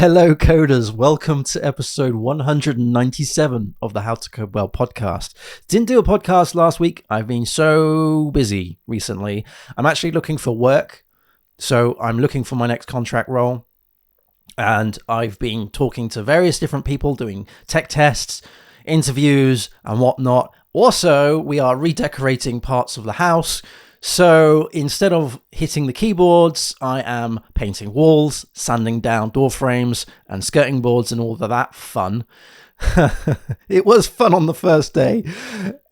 Hello, coders. Welcome to episode 197 of the How to Code Well podcast. Didn't do a podcast last week. I've been so busy recently. I'm actually looking for work. So I'm looking for my next contract role. And I've been talking to various different people, doing tech tests, interviews, and whatnot. Also, we are redecorating parts of the house. So instead of hitting the keyboards, I am painting walls, sanding down door frames, and skirting boards and all of that fun. It was fun on the first day.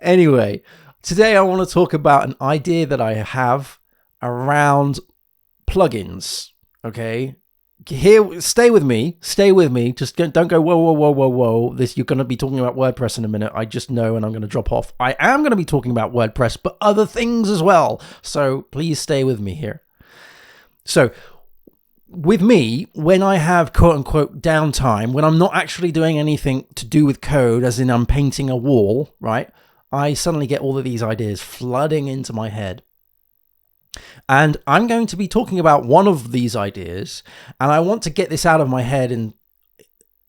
Anyway, today I want to talk about an idea that I have around plugins. Okay? Here, stay with me. Just don't go, whoa. You're going to be talking about WordPress in a minute. I just know, and I'm going to drop off. I am going to be talking about WordPress, but other things as well. So please stay with me here. So with me, when I have quote unquote downtime, when I'm not actually doing anything to do with code, as in I'm painting a wall, right? I suddenly get all of these ideas flooding into my head. And I'm going to be talking about one of these ideas, and I want to get this out of my head and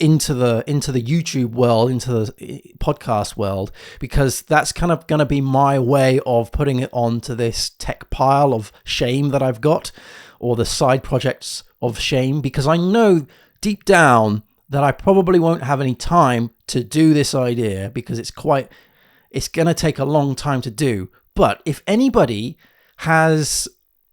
into the YouTube world, into the podcast world, because that's kind of going to be my way of putting it onto this tech pile of shame that I've got, or the side projects of shame, because I know deep down that I probably won't have any time to do this idea, because it's going to take a long time to do. But if anybody has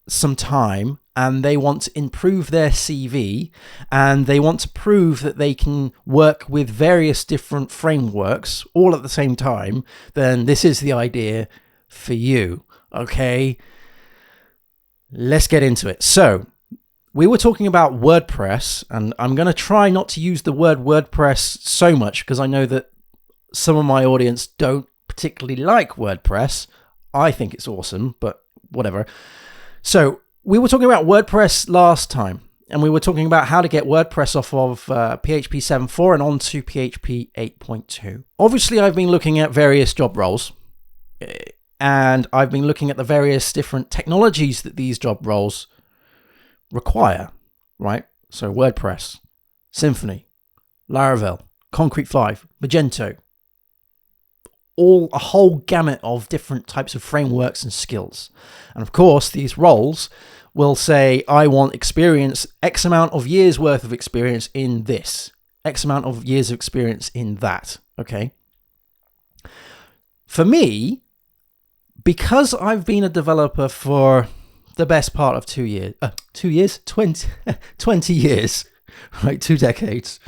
some time and they want to improve their CV and they want to prove that they can work with various different frameworks all at the same time, then this is the idea for you. Okay, let's get into it. So we were talking about WordPress, and I'm going to try not to use the word WordPress so much because I know that some of my audience don't particularly like WordPress. I think it's awesome, but whatever. So we were talking about WordPress last time, and we were talking about how to get WordPress off of PHP 7.4 and onto PHP 8.2. Obviously, I've been looking at various job roles, and I've been looking at the various different technologies that these job roles require, right? So WordPress, Symfony, Laravel, Concrete 5, Magento, a whole gamut of different types of frameworks and skills. And of course, these roles will say, I want experience, X amount of years worth of experience in this, X amount of years of experience in that. Okay. For me, because I've been a developer for the best part of 20 years, right? 2 decades.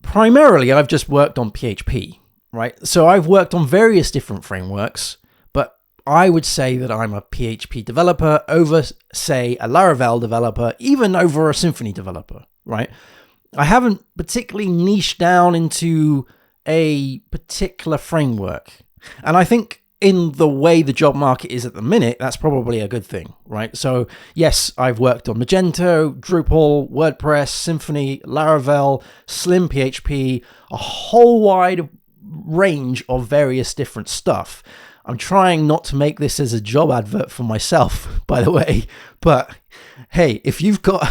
Primarily, I've just worked on PHP. Right, so I've worked on various different frameworks, but I would say that I'm a PHP developer over, say, a Laravel developer, even over a Symfony developer, right? I haven't particularly niched down into a particular framework. And I think in the way the job market is at the minute, that's probably a good thing, right? So yes, I've worked on Magento, Drupal, WordPress, Symfony, Laravel, Slim PHP, a whole wide range of various different stuff. I'm trying not to make this as a job advert for myself, by the way, but hey, if you've got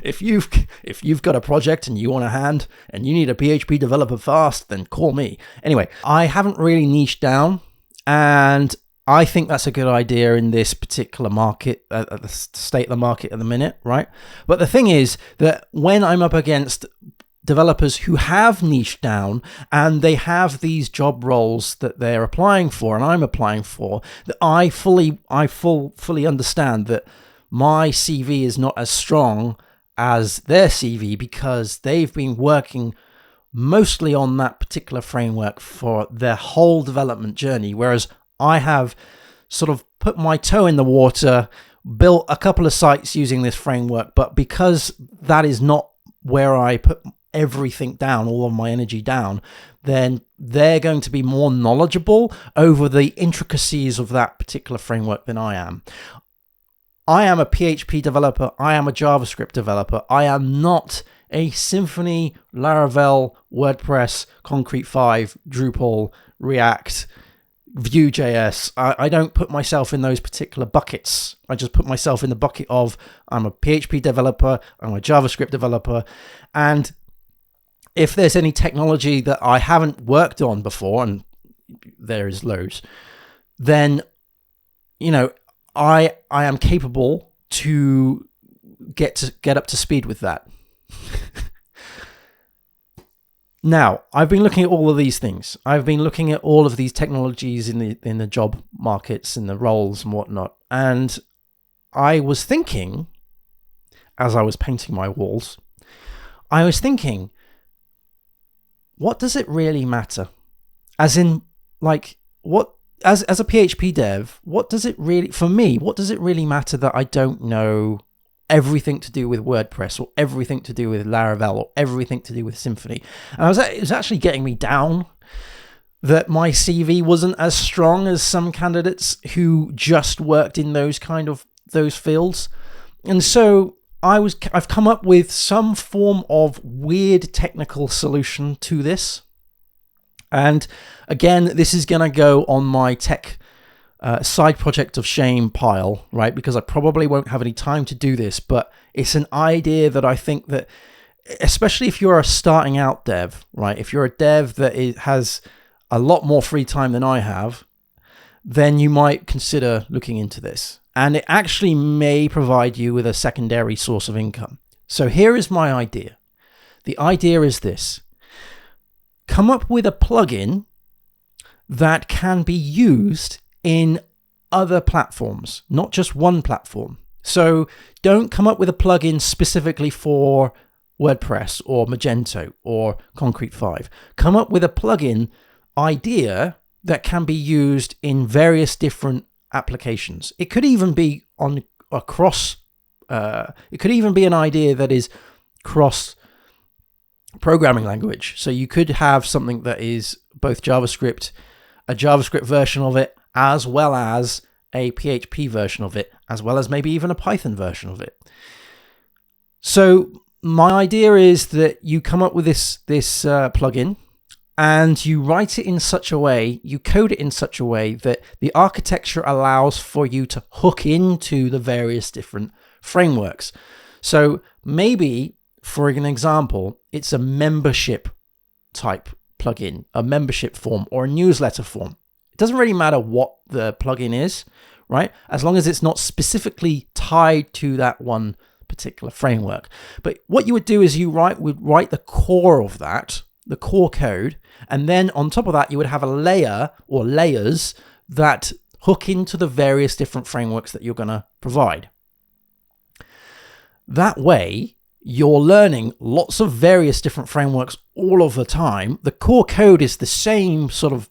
a project and you want a hand and you need a PHP developer fast, then call me. Anyway, I haven't really niched down, and I think that's a good idea in this particular market, at the state of the market at the minute, right? But the thing is that when I'm up against developers who have niched down and they have these job roles that they're applying for and I'm applying for, that I fully understand that my CV is not as strong as their CV because they've been working mostly on that particular framework for their whole development journey, whereas I have sort of put my toe in the water, built a couple of sites using this framework, but because that is not where I put everything down, all of my energy down, then they're going to be more knowledgeable over the intricacies of that particular framework than I am. I am a PHP developer. I am a JavaScript developer. I am not a Symfony, Laravel, WordPress, Concrete 5, Drupal, React, Vue.js. I don't put myself in those particular buckets. I just put myself in the bucket of I'm a PHP developer, I'm a JavaScript developer, and if there's any technology that I haven't worked on before, and there is loads, then, you know, I am capable to get up to speed with that. Now, I've been looking at all of these things. I've been looking at all of these technologies in the job markets, in the roles and whatnot. And I was thinking, as I was painting my walls, I was thinking, what does it really matter? As in, like, what, as a PHP dev, what does it really, for me, what does it really matter that I don't know everything to do with WordPress, or everything to do with Laravel, or everything to do with Symfony? And it was actually getting me down that my CV wasn't as strong as some candidates who just worked in those fields. And so I've come up with some form of weird technical solution to this. And again, this is going to go on my tech side project of shame pile, right? Because I probably won't have any time to do this, but it's an idea that I think that, especially if you're a starting out dev, right? If you're a dev that has a lot more free time than I have, then you might consider looking into this. And it actually may provide you with a secondary source of income. So here is my idea. The idea is this: come up with a plugin that can be used in other platforms, not just one platform. So don't come up with a plugin specifically for WordPress or Magento or Concrete 5. Come up with a plugin idea that can be used in various different applications. It could even be it could even be an idea that is cross programming language. So you could have something that is both JavaScript, a JavaScript version of it, as well as a PHP version of it, as well as maybe even a Python version of it. So my idea is that you come up with this plugin, and you write it in such a way, you code it in such a way that the architecture allows for you to hook into the various different frameworks. So maybe, for an example, it's a membership type plugin, a membership form, or a newsletter form. It doesn't really matter what the plugin is, right? As long as it's not specifically tied to that one particular framework. But what you would do is you would write the core of that, the core code, and then on top of that, you would have a layer or layers that hook into the various different frameworks that you're going to provide. That way, you're learning lots of various different frameworks all of the time. The core code is the same sort of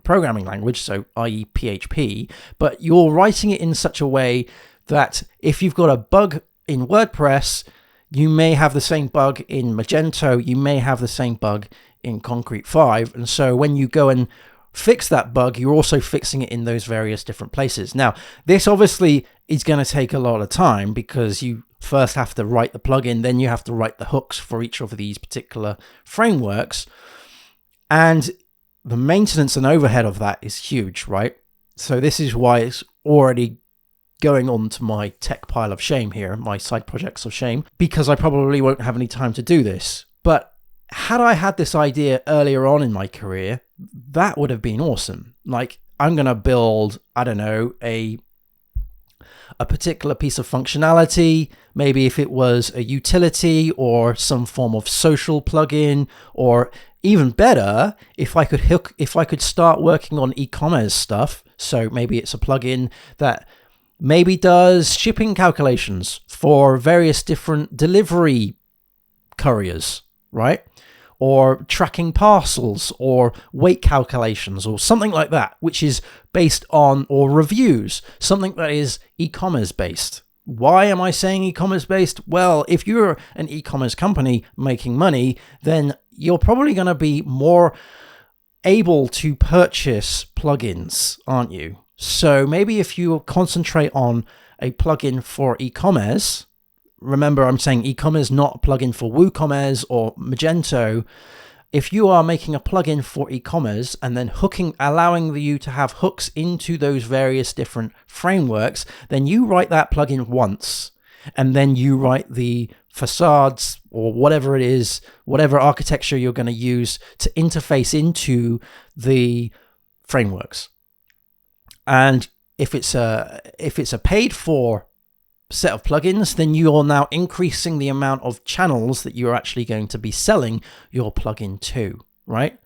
programming language, so i.e. PHP, but you're writing it in such a way that if you've got a bug in WordPress, you may have the same bug in Magento, you may have the same bug in Concrete 5, and so when you go and fix that bug, you're also fixing it in those various different places. Now, this obviously is going to take a lot of time because you first have to write the plugin, then you have to write the hooks for each of these particular frameworks, and the maintenance and overhead of that is huge, right? So this is why it's already going on to my tech pile of shame here, my side projects of shame, because I probably won't have any time to do this. But had I had this idea earlier on in my career, that would have been awesome. Like, I'm going to build, I don't know, a particular piece of functionality, maybe if it was a utility or some form of social plugin, or even better, if I could start working on e-commerce stuff. So maybe it's a plugin that maybe does shipping calculations for various different delivery couriers, right? Or tracking parcels, or weight calculations, or something like that, which is based on, or reviews, something that is e-commerce based. Why am I saying e-commerce based? Well, if you're an e-commerce company making money, then you're probably going to be more able to purchase plugins, aren't you? So maybe if you concentrate on a plugin for e-commerce, remember I'm saying e-commerce, not a plugin for WooCommerce or Magento. if you are making a plugin for e-commerce and then allowing you to have hooks into those various different frameworks, then you write that plugin once, and then you write the facades or whatever it is, whatever architecture you're going to use to interface into the frameworks. And if it's a paid for set of plugins, then you are now increasing the amount of channels that you're actually going to be selling your plugin to, right?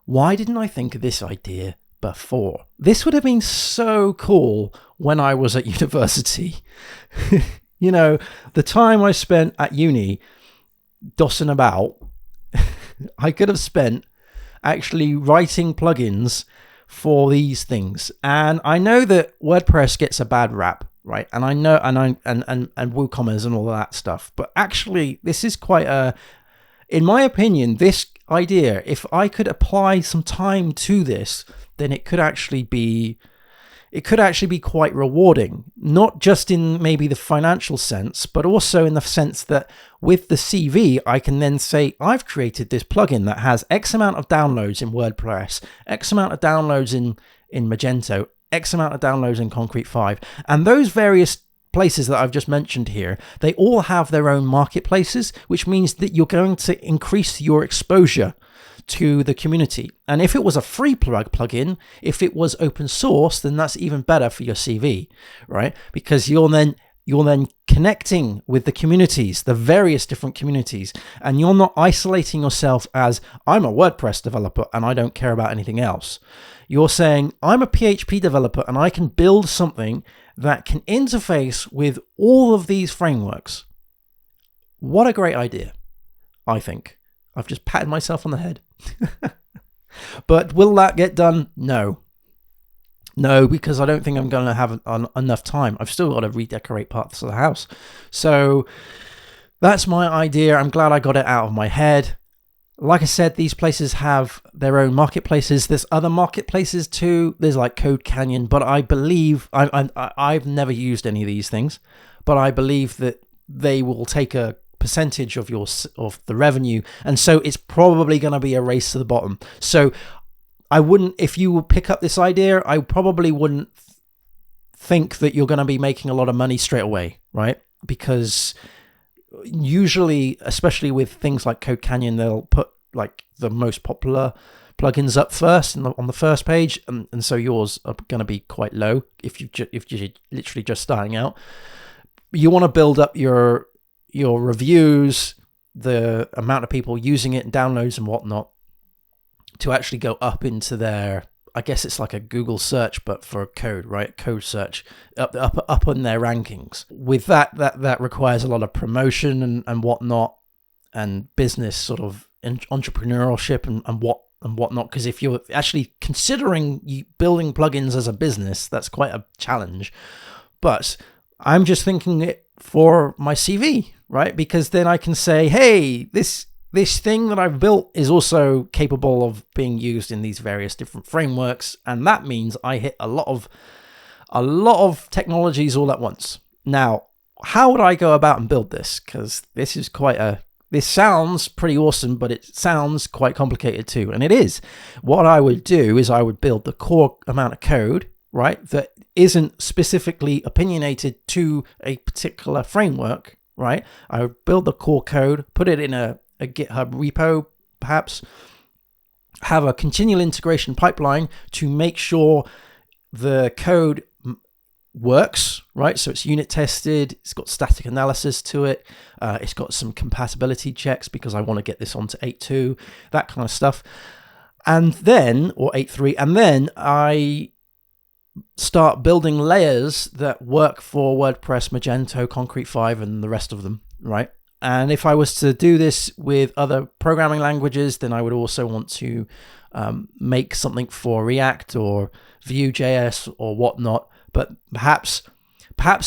Why didn't I think of this idea before? This would have been so cool when I was at university. You know, the time I spent at uni dossing about, I could have spent actually writing plugins for these things. And I know that WordPress gets a bad rap, right? And I know, and WooCommerce and all of that stuff. But actually, this is quite in my opinion, this idea, if I could apply some time to this, then it could actually be quite rewarding, not just in maybe the financial sense, but also in the sense that with the CV, I can then say, I've created this plugin that has X amount of downloads in WordPress, X amount of downloads in Magento, X amount of downloads in Concrete 5. And those various places that I've just mentioned here, they all have their own marketplaces, which means that you're going to increase your exposure to the community. And if it was a free plugin, if it was open source, then that's even better for your CV, right? Because you're then connecting with the communities, the various different communities, and you're not isolating yourself as, I'm a WordPress developer and I don't care about anything else. You're saying, I'm a PHP developer and I can build something that can interface with all of these frameworks. What a great idea, I think. I've just patted myself on the head. But will that get done? No, because I don't think I'm going to have enough time. I've still got to redecorate parts of the house. So that's my idea. I'm glad I got it out of my head. Like I said, these places have their own marketplaces. There's other marketplaces too. There's like Code Canyon, but I believe I've never used any of these things, but I believe that they will take a percentage of the revenue, and so it's probably going to be a race to the bottom. So I wouldn't, if you pick up this idea, I probably wouldn't think that you're going to be making a lot of money straight away, right? Because usually, especially with things like Code Canyon, they'll put like the most popular plugins up first on the first page, and so yours are going to be quite low if you're literally just starting out. You want to build up your reviews, the amount of people using it and downloads and whatnot, to actually go up into their, I guess it's like a Google search, but for code, right? Code search, up on their rankings. With that requires a lot of promotion and whatnot, and business sort of entrepreneurship and whatnot. Because if you're actually considering building plugins as a business, that's quite a challenge. But I'm just thinking it for my CV, right? Because then I can say, hey, this thing that I've built is also capable of being used in these various different frameworks, and that means I hit a lot of technologies all at once. Now, how would I go about and build this? Because this sounds pretty awesome, but it sounds quite complicated too, and it is. What I would do is I would build the core amount of code, right, that isn't specifically opinionated to a particular framework, right? I would build the core code, put it in a GitHub repo, perhaps, have a continual integration pipeline to make sure the code works, right? So it's unit tested, it's got static analysis to it, it's got some compatibility checks because I want to get this onto 8.2, that kind of stuff. And then, or 8.3, and then I start building layers that work for WordPress, Magento, Concrete 5, and the rest of them, right? And if I was to do this with other programming languages, then I would also want to make something for React or Vue.js or whatnot. But perhaps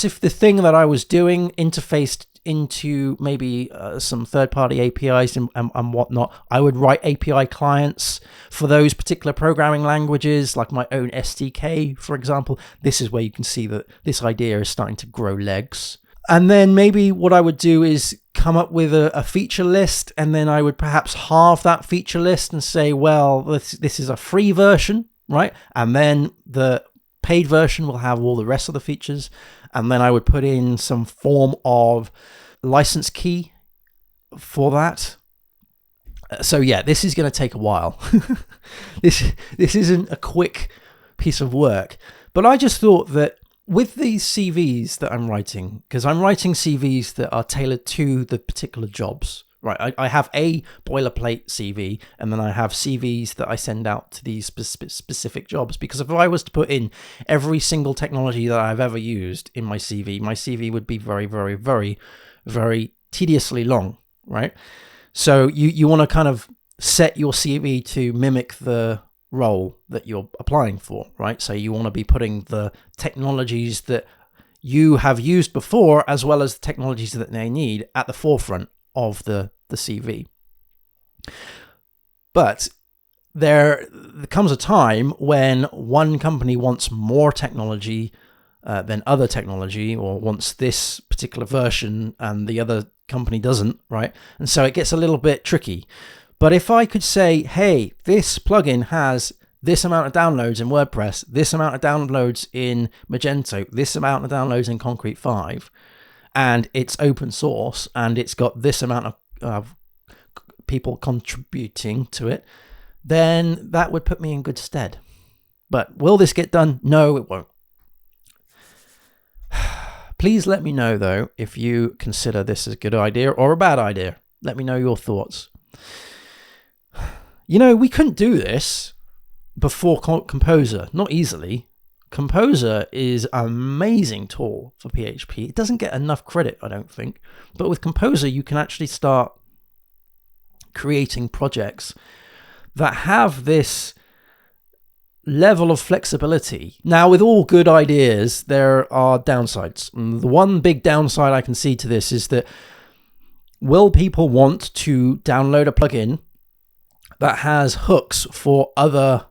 if the thing that I was doing interfaced into maybe some third-party APIs and whatnot, I would write API clients for those particular programming languages, like my own SDK, for example. This is where you can see that this idea is starting to grow legs. And then maybe what I would do is come up with a feature list, and then I would perhaps halve that feature list and say, well, this is a free version, right? And then the paid version will have all the rest of the features. And then I would put in some form of license key for that. So yeah, this is going to take a while. This isn't a quick piece of work. But I just thought that with these CVs that I'm writing, because I'm writing CVs that are tailored to the particular jobs, right? I have a boilerplate CV, and then I have CVs that I send out to these specific jobs. Because if I was to put in every single technology that I've ever used in my CV would be very, very, very, very tediously long, right? So you want to kind of set your CV to mimic the role that you're applying for, right? So you want to be putting the technologies that you have used before, as well as the technologies that they need, at the forefront of the CV. But there comes a time when one company wants more technology than other technology, or wants this particular version and the other company doesn't, right? And so it gets a little bit tricky. But if I could say, hey, this plugin has this amount of downloads in WordPress, this amount of downloads in Magento, this amount of downloads in Concrete 5, and it's open source, and it's got this amount of people contributing to it, then that would put me in good stead. But will this get done? No, it won't. Please let me know, though, if you consider this a good idea or a bad idea. Let me know your thoughts. You know, we couldn't do this before Composer, not easily. Composer is an amazing tool for PHP. It doesn't get enough credit, I don't think. But with Composer, you can actually start creating projects that have this level of flexibility. Now, with all good ideas, there are downsides. And the one big downside I can see to this is that, will people want to download a plugin that has hooks for other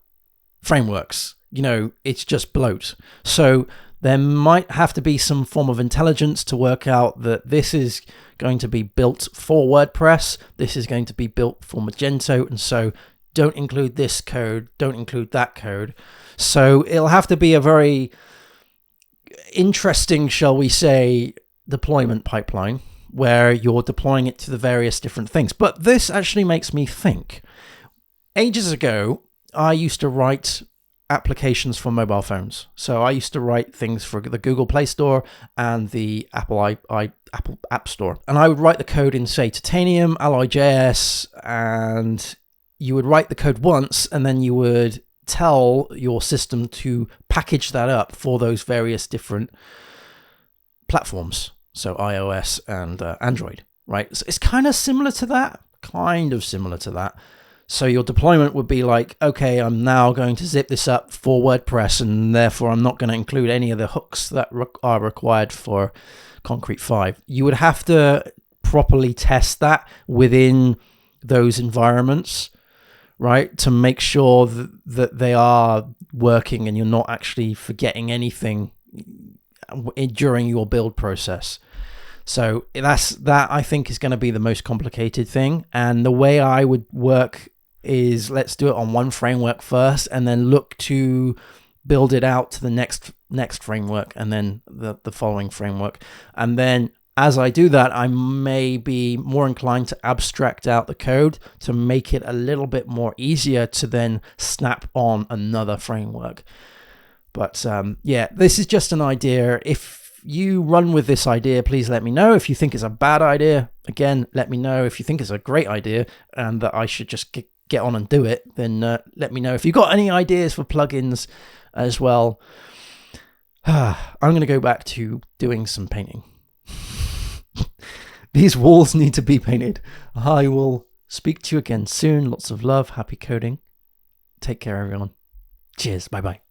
frameworks? You know, it's just bloat. So there might have to be some form of intelligence to work out that this is going to be built for WordPress, this is going to be built for Magento, and so don't include this code, don't include that code. So it'll have to be a very interesting, shall we say, deployment pipeline where you're deploying it to the various different things. But this actually makes me think. Ages ago, I used to write applications for mobile phones. So I used to write things for the Google Play Store and the Apple App Store. And I would write the code in, say, Titanium, Alloy.js, and you would write the code once, and then you would tell your system to package that up for those various different platforms. So iOS and Android, right? So it's kind of similar to that. So your deployment would be like, okay, I'm now going to zip this up for WordPress, and therefore I'm not going to include any of the hooks that are required for Concrete 5. You would have to properly test that within those environments, right, to make sure that they are working and you're not actually forgetting anything during your build process. So that I think is going to be the most complicated thing. And the way I would work is, let's do it on one framework first, and then look to build it out to the next framework, and then the following framework. And then as I do that, I may be more inclined to abstract out the code to make it a little bit more easier to then snap on another framework. But yeah, this is just an idea. If you run with this idea, please let me know. If you think it's a bad idea, again, let me know. If you think it's a great idea and that I should just get on and do it, then let me know. If you've got any ideas for plugins as well, I'm going to go back to doing some painting. These walls need to be painted. I will speak to you again soon. Lots of love. Happy coding. Take care, everyone. Cheers. Bye-bye.